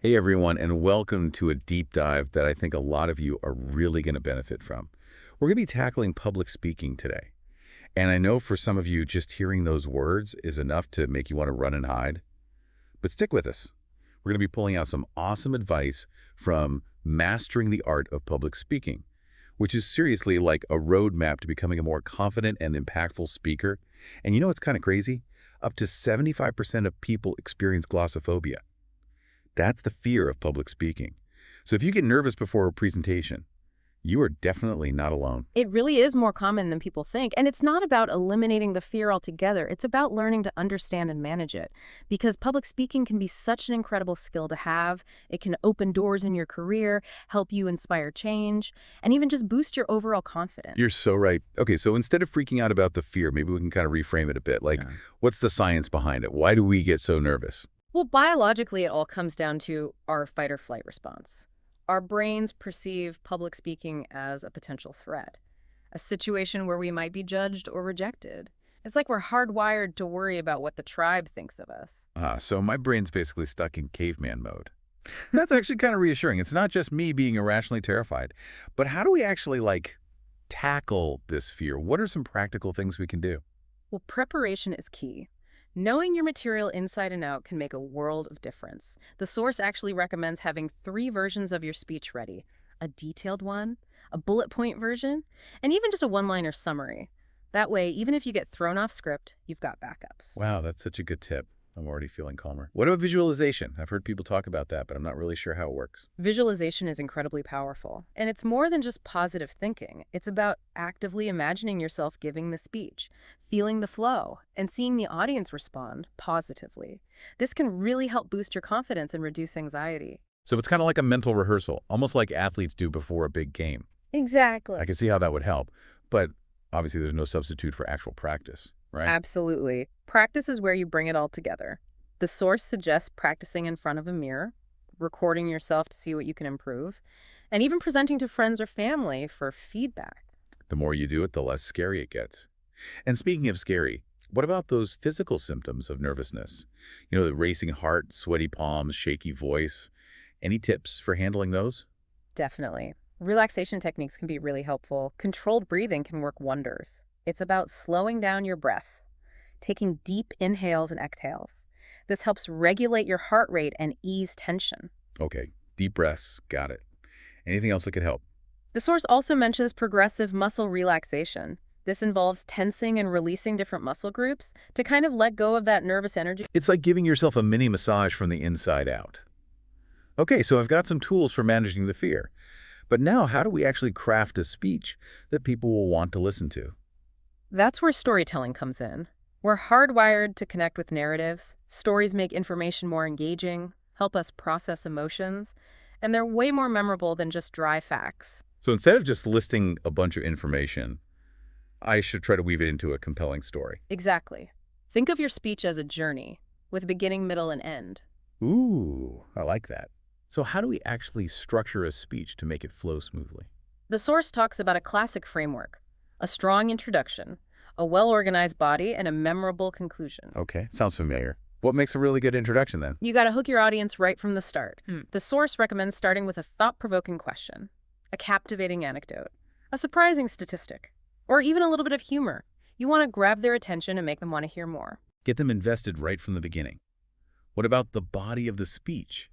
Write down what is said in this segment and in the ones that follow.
Hey everyone, and welcome to a deep dive that I think a lot of you are really going to benefit from. We're going to be tackling public speaking today. And I know for some of you, just hearing those words is enough to make you want to run and hide. But stick with us. We're going to be pulling out some awesome advice from Mastering the Art of Public Speaking, which is seriously like a roadmap to becoming a more confident and impactful speaker. And you know what's kind of crazy? Up to 75% of people experience glossophobia. That's the fear of public speaking. So if you get nervous before a presentation, you are definitely not alone. It really is more common than people think. And it's not about eliminating the fear altogether. It's about learning to understand and manage it. Because public speaking can be such an incredible skill to have. It can open doors in your career, help you inspire change, and even just boost your overall confidence. You're so right. Okay, so instead of freaking out about the fear, maybe we can kind of reframe it a bit. Like, Yeah. what's the science behind it? Why do we get so nervous? Well, biologically, it all comes down to our fight or flight response. Our brains perceive public speaking as a potential threat, a situation where we might be judged or rejected. It's like we're hardwired to worry about what the tribe thinks of us. So my brain's basically stuck in caveman mode. That's actually kind of reassuring. It's not just me being irrationally terrified. But how do we actually, tackle this fear? What are some practical things we can do? Well, preparation is key. Knowing your material inside and out can make a world of difference. The source actually recommends having 3 versions of your speech ready: a detailed one, a bullet point version, and even just a one-liner summary. That way, even if you get thrown off script, you've got backups. Wow, that's such a good tip. I'm already feeling calmer. What about visualization? I've heard people talk about that, but I'm not really sure how it works. Visualization is incredibly powerful, and it's more than just positive thinking. It's about actively imagining yourself giving the speech, feeling the flow, and seeing the audience respond positively. This can really help boost your confidence and reduce anxiety. So it's kind of like a mental rehearsal, almost like athletes do before a big game. Exactly. I can see how that would help, but obviously there's no substitute for actual practice, right? Absolutely. Practice is where you bring it all together. The source suggests practicing in front of a mirror, recording yourself to see what you can improve, and even presenting to friends or family for feedback. The more you do it, the less scary it gets. And speaking of scary, what about those physical symptoms of nervousness? You know, the racing heart, sweaty palms, shaky voice. Any tips for handling those? Definitely. Relaxation techniques can be really helpful. Controlled breathing can work wonders. It's about slowing down your breath, taking deep inhales and exhales. This helps regulate your heart rate and ease tension. Okay, deep breaths, got it. Anything else that could help? The source also mentions progressive muscle relaxation. This involves tensing and releasing different muscle groups to kind of let go of that nervous energy. It's like giving yourself a mini massage from the inside out. Okay, so I've got some tools for managing the fear. But now, how do we actually craft a speech that people will want to listen to? That's where storytelling comes in. We're hardwired to connect with narratives. Stories make information more engaging, help us process emotions, and they're way more memorable than just dry facts. So instead of just listing a bunch of information, I should try to weave it into a compelling story. Exactly. Think of your speech as a journey, with beginning, middle, and end. Ooh, I like that. So how do we actually structure a speech to make it flow smoothly? The source talks about a classic framework: a strong introduction, a well-organized body, and a memorable conclusion. Okay, sounds familiar. What makes a really good introduction then? You gotta hook your audience right from the start. The source recommends starting with a thought-provoking question, a captivating anecdote, a surprising statistic, or even a little bit of humor. You want to grab their attention and make them want to hear more. Get them invested right from the beginning. What about the body of the speech?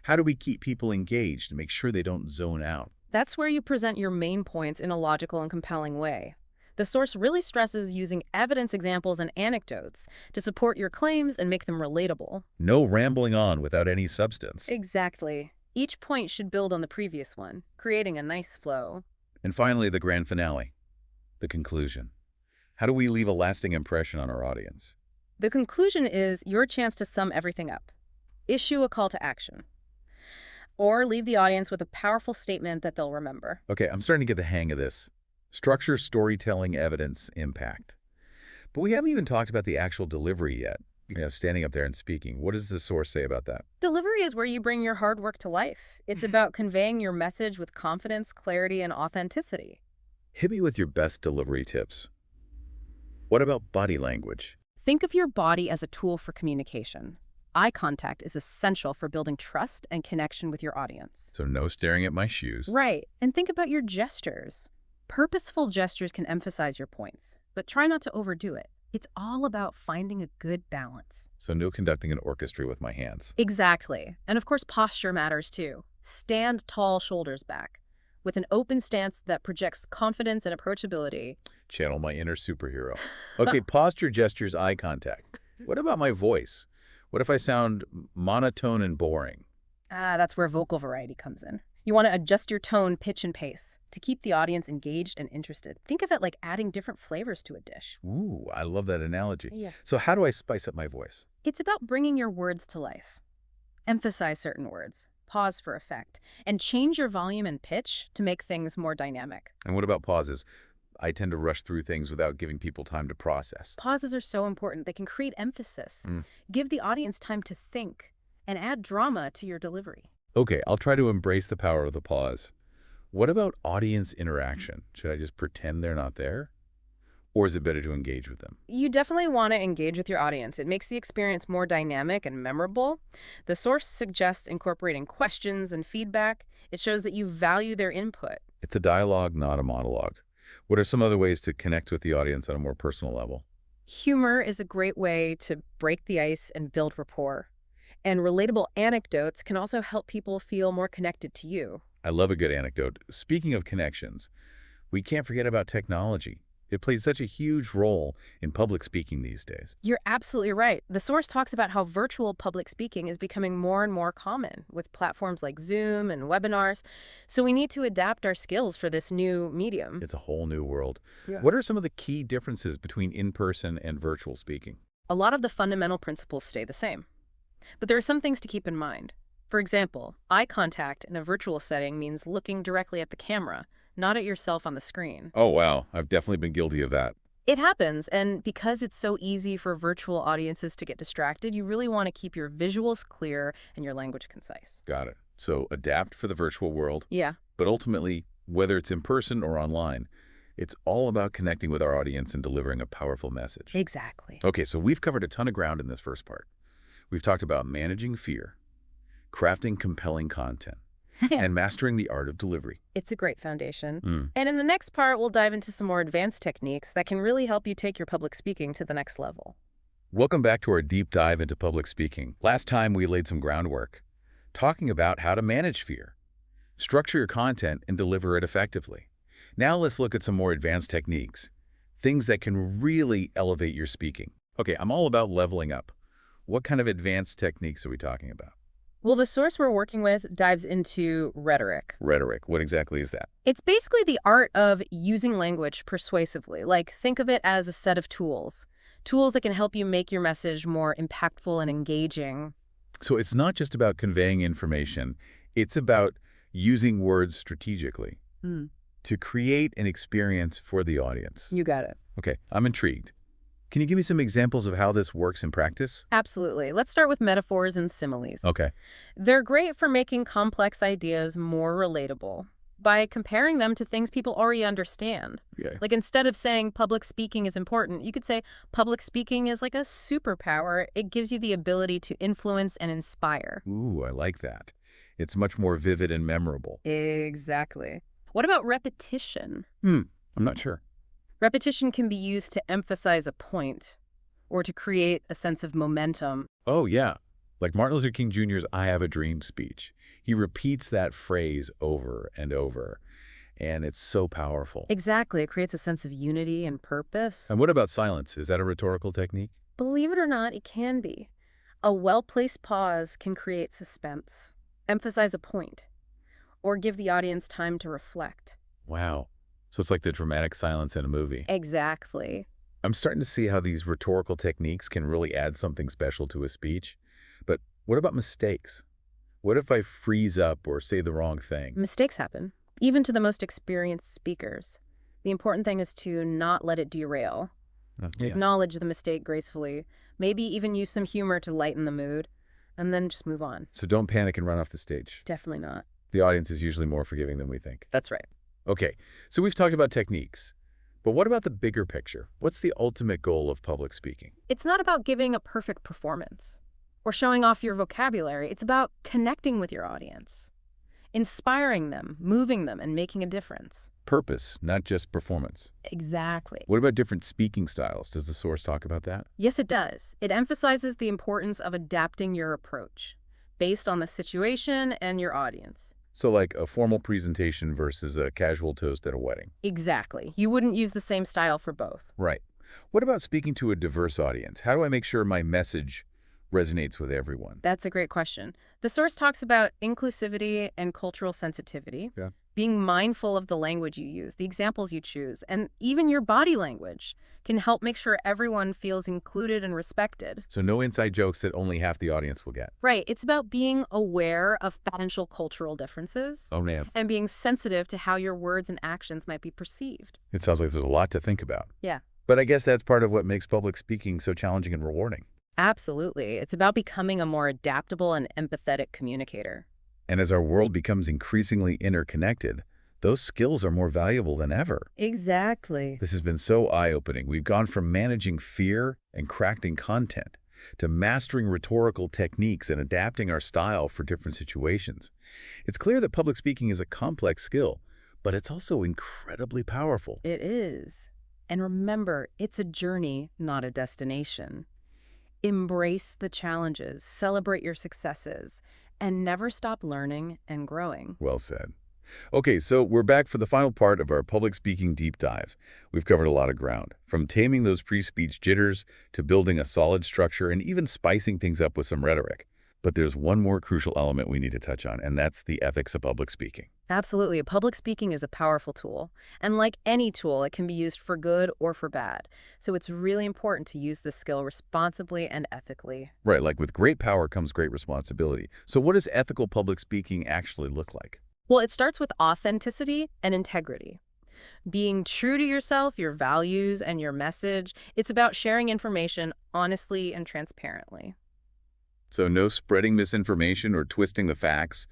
How do we keep people engaged and make sure they don't zone out? That's where you present your main points in a logical and compelling way. The source really stresses using evidence examples and anecdotes to support your claims and make them relatable. No rambling on without any substance. Exactly. Each point should build on the previous one, creating a nice flow. And finally, the grand finale, the conclusion. How do we leave a lasting impression on our audience? The conclusion is your chance to sum everything up. Issue a call to action, or leave the audience with a powerful statement that they'll remember. Okay, I'm starting to get the hang of this. Structure, storytelling, evidence, impact. But we haven't even talked about the actual delivery yet. Standing up there and speaking. What does the source say about that? Delivery is where you bring your hard work to life. It's about conveying your message with confidence, clarity, and authenticity. Hit me with your best delivery tips. What about body language? Think of your body as a tool for communication. Eye contact is essential for building trust and connection with your audience. So no staring at my shoes. Right. And think about your gestures. Purposeful gestures can emphasize your points, but try not to overdo it. It's all about finding a good balance. So no conducting an orchestra with my hands. Exactly. And of course, posture matters too. Stand tall, shoulders back, with an open stance that projects confidence and approachability. Channel my inner superhero. Okay, posture, gestures, eye contact. What about my voice? What if I sound monotone and boring? That's where vocal variety comes in. You want to adjust your tone, pitch, and pace to keep the audience engaged and interested. Think of it like adding different flavors to a dish. Ooh, I love that analogy. Yeah. So how do I spice up my voice? It's about bringing your words to life. Emphasize certain words, pause for effect, and change your volume and pitch to make things more dynamic. And what about pauses? I tend to rush through things without giving people time to process. Pauses are so important. They can create emphasis, Mm. give the audience time to think, and add drama to your delivery. Okay, I'll try to embrace the power of the pause. What about audience interaction? Should I just pretend they're not there? Or is it better to engage with them? You definitely want to engage with your audience. It makes the experience more dynamic and memorable. The source suggests incorporating questions and feedback. It shows that you value their input. It's a dialogue, not a monologue. What are some other ways to connect with the audience on a more personal level? Humor is a great way to break the ice and build rapport. And relatable anecdotes can also help people feel more connected to you. I love a good anecdote. Speaking of connections, we can't forget about technology. It plays such a huge role in public speaking these days. You're absolutely right. The source talks about how virtual public speaking is becoming more and more common with platforms like Zoom and webinars. So we need to adapt our skills for this new medium. It's a whole new world. Yeah. What are some of the key differences between in-person and virtual speaking? A lot of the fundamental principles stay the same. But there are some things to keep in mind. For example, eye contact in a virtual setting means looking directly at the camera, not at yourself on the screen. Oh, wow. I've definitely been guilty of that. It happens, and because it's so easy for virtual audiences to get distracted, you really want to keep your visuals clear and your language concise. Got it. So adapt for the virtual world, Yeah, but ultimately, whether it's in person or online, it's all about connecting with our audience and delivering a powerful message. exactly. Okay, so we've covered a ton of ground in this first part. We've talked about managing fear, crafting compelling content, and mastering the art of delivery. It's a great foundation. Mm. And in the next part, we'll dive into some more advanced techniques that can really help you take your public speaking to the next level. Welcome back to our deep dive into public speaking. Last time, we laid some groundwork, talking about how to manage fear, structure your content, and deliver it effectively. Now let's look at some more advanced techniques, things that can really elevate your speaking. Okay, I'm all about leveling up. What kind of advanced techniques are we talking about? Well, the source we're working with dives into rhetoric. Rhetoric, what exactly is that? It's basically the art of using language persuasively. Like, think of it as a set of tools. Tools that can help you make your message more impactful and engaging. So it's not just about conveying information, it's about using words strategically to create an experience for the audience. You got it. Okay, I'm intrigued. Can you give me some examples of how this works in practice? Absolutely. Let's start with metaphors and similes. Okay. They're great for making complex ideas more relatable by comparing them to things people already understand. Yeah. Like, instead of saying public speaking is important, you could say public speaking is like a superpower. It gives you the ability to influence and inspire. Ooh, I like that. It's much more vivid and memorable. Exactly. What about repetition? I'm not sure. Repetition can be used to emphasize a point or to create a sense of momentum. Oh, yeah. Like Martin Luther King Jr.'s I Have a Dream speech. He repeats that phrase over and over, and it's so powerful. Exactly. It creates a sense of unity and purpose. And what about silence? Is that a rhetorical technique? Believe it or not, it can be. A well-placed pause can create suspense, emphasize a point, or give the audience time to reflect. Wow. So it's like the dramatic silence in a movie. Exactly. I'm starting to see how these rhetorical techniques can really add something special to a speech. But what about mistakes? What if I freeze up or say the wrong thing? Mistakes happen, even to the most experienced speakers. The important thing is to not let it derail. Yeah. Acknowledge the mistake gracefully, maybe even use some humor to lighten the mood, and then just move on. So don't panic and run off the stage. Definitely not. The audience is usually more forgiving than we think. That's right. Okay, so we've talked about techniques. But what about the bigger picture? What's the ultimate goal of public speaking? It's not about giving a perfect performance. or showing off your vocabulary. It's about connecting with your audience, inspiring them, moving them, and making a difference. Purpose, not just performance. Exactly. What about different speaking styles? Does the source talk about that? Yes, it does. It emphasizes the importance of adapting your approach based on the situation and your audience. So like a formal presentation versus a casual toast at a wedding. Exactly. You wouldn't use the same style for both. Right. What about speaking to a diverse audience? How do I make sure my message resonates with everyone? That's a great question. The source talks about inclusivity and cultural sensitivity, Yeah. being mindful of the language you use, the examples you choose, and even your body language can help make sure everyone feels included and respected. So no inside jokes that only half the audience will get. Right. It's about being aware of potential cultural differences Oh, man. and being sensitive to how your words and actions might be perceived. It sounds like there's a lot to think about. Yeah. But I guess that's part of what makes public speaking so challenging and rewarding. Absolutely. It's about becoming a more adaptable and empathetic communicator. And as our world becomes increasingly interconnected, those skills are more valuable than ever. Exactly. This has been so eye-opening. We've gone from managing fear and crafting content to mastering rhetorical techniques and adapting our style for different situations. It's clear that public speaking is a complex skill, but it's also incredibly powerful. It is. And remember, it's a journey, not a destination. Embrace the challenges, celebrate your successes, and never stop learning and growing. Well said. Okay, so we're back for the final part of our public speaking deep dive. We've covered a lot of ground, from taming those pre-speech jitters to building a solid structure and even spicing things up with some rhetoric. But there's one more crucial element we need to touch on, and that's the ethics of public speaking. Absolutely. Public speaking is a powerful tool. And like any tool, it can be used for good or for bad. So it's really important to use this skill responsibly and ethically. Right, like with great power comes great responsibility. So what does ethical public speaking actually look like? Well, it starts with authenticity and integrity. Being true to yourself, your values, and your message. It's about sharing information honestly and transparently. So no spreading misinformation or twisting the facts,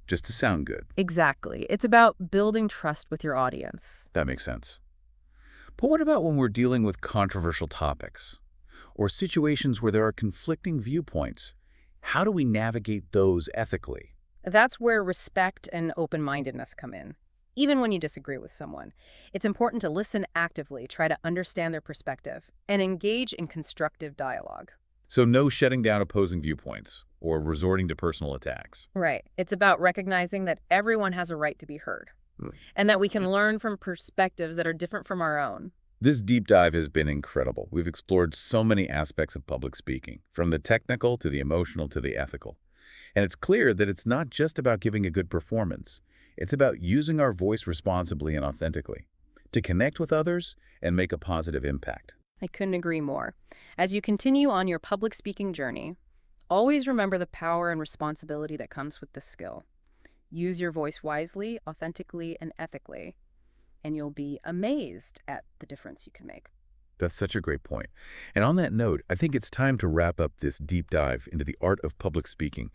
just to sound good. Exactly. It's about building trust with your audience. That makes sense. But what about when we're dealing with controversial topics or situations where there are conflicting viewpoints? How do we navigate those ethically? That's where respect and open-mindedness come in. Even when you disagree with someone, it's important to listen actively, try to understand their perspective, and engage in constructive dialogue. So no shutting down opposing viewpoints or resorting to personal attacks. Right. It's about recognizing that everyone has a right to be heard, Mm. and that we can learn from perspectives that are different from our own. This deep dive has been incredible. We've explored so many aspects of public speaking, from the technical to the emotional to the ethical. And it's clear that it's not just about giving a good performance. It's about using our voice responsibly and authentically to connect with others and make a positive impact. I couldn't agree more. As you continue on your public speaking journey, always remember the power and responsibility that comes with this skill. Use your voice wisely, authentically, and ethically, and you'll be amazed at the difference you can make. That's such a great point. And on that note, I think it's time to wrap up this deep dive into the art of public speaking.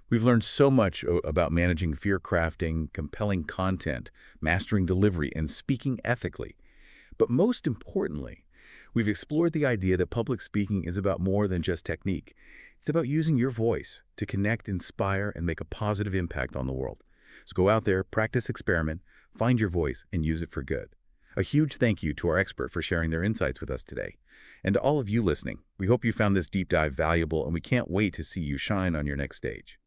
We've learned so much about managing fear crafting, compelling content, mastering delivery, and speaking ethically. But most importantly, we've explored the idea that public speaking is about more than just technique. It's about using your voice to connect, inspire, and make a positive impact on the world. So go out there, practice, experiment, find your voice, and use it for good. A huge thank you to our expert for sharing their insights with us today. And to all of you listening, we hope you found this deep dive valuable, and we can't wait to see you shine on your next stage.